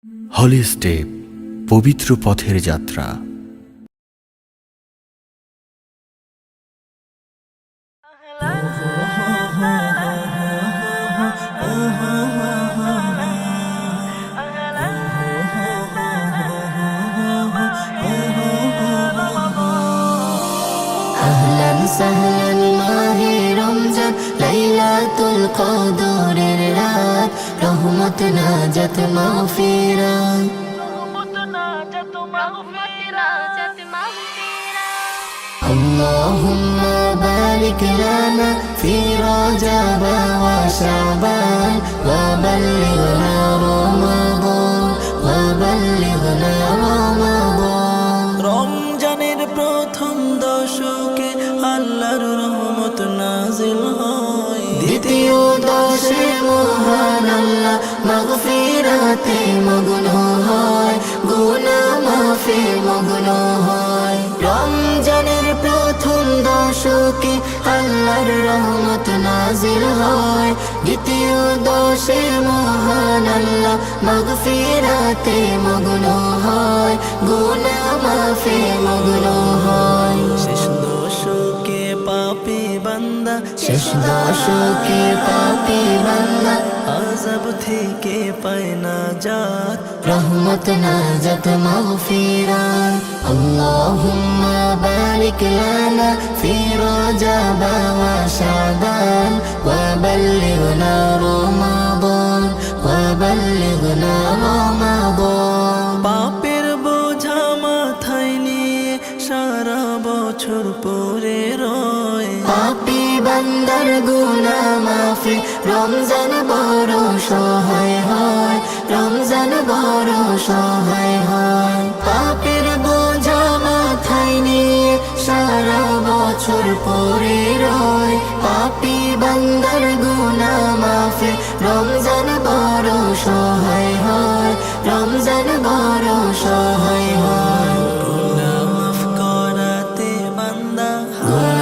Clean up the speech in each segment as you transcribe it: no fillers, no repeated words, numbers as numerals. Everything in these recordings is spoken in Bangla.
হলি স্টেপ, পবিত্র পথের যাত্রা। আহলান সাহলান মাহে রমজান, লাইলাতুল কদরের রাত, রহমত নাজাত মাগফিরাত। اللهم بارك لنا في رجب وشعبان وبلغنا رمضان وبلغنا رمضان। রমজানের প্রথম দশকে আল্লাহর রহমত নাজিল হয়, দ্বিতীয় দশে মহান আল্লাহ মাগফিরাতে মগ্ন হয়, গুনাহ মাফে মগ্ন হয়। রমজানের প্রথম দশকে আল্লাহর রহমত নাজিল হয়, দ্বিতীয় দশে মহান আল্লাহ মাগফিরাতে মগ্ন হয়, গুনাহ মাফে মগ্ন হয়। শেষ দশকে পাপী বান্দা, শেষ দশকে পাপী বান্দা আযাব থেকে পায় নাজাত, রহমত নাজাত মাগফিরাত। আল্লাহুম্মা বারিক লানা ফি রজব ওয়া শাবান ওয়া বাল্লিগনা রমাদান ওয়া বাল্লিগনা রমাদান। পাপের বোঝা মাথায় নিয়ে সারা বছর পরে রয়, পাপী বান্দার গুনাহ মাফি রমজান বড় সহায় হয়, রমজান বড় সহায় হয়। পাপের বোঝা মাথায় নিয়ে সারা বছর পরে রয়, পাপী বান্দার গুনাহ মাফি রমজান বড় সহায় হয়, রমজান বড় সহায় হয়। গুনাহ মাফ করাতে বান্দা,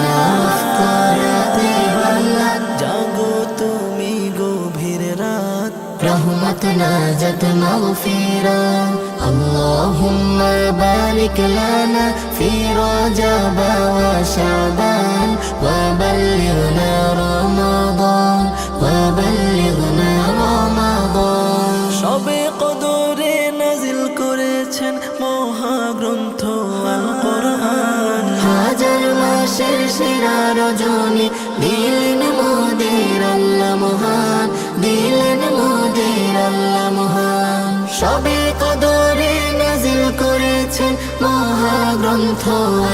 মাফ করাতে বান্দা জাগো তুমি গভীর রাত, রহমত নাজাত মাগফিরাত। আল্লাহুম্মা বারিক লানা ফি রজব ওয়া শাবান ওয়া বাল্লিগনা রমাদান ওয়া বাল্লিগনা রমাদান। সবে কদরে নাজিল করেছেন মহাগ্রন্থ আল কোরআন, হাজার মাসের সেরা রজনী দিলেন মোদের আল্লাহ মহান, দিলেন মোদের আল্লাহ মহান। সবে কদরে নাজিল করেছেন মহাগ্রন্থ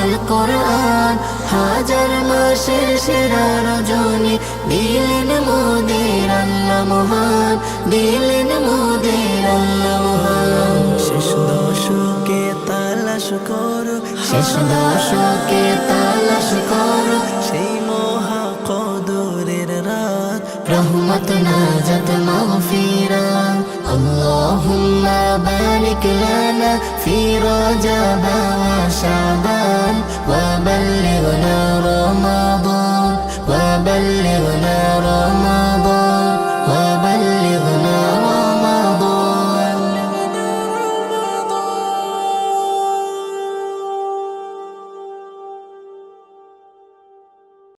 আল কোরআন, হাজার মাসের সেরা রজনী দিলেন মোদের আল্লাহ মহান, দিলেন মোদের আল্লাহ মহান। শেষ দশকে তালাশ করো, শেষ দশকে তালাশ করো সেই মহা কদরের রাত, রহমত নাজাত মাগফিরাত। আল্লাহুম্মা বারিক লানা ফি রজব ওয়া শাবান ওয়া বাল্লিগনা রমাদান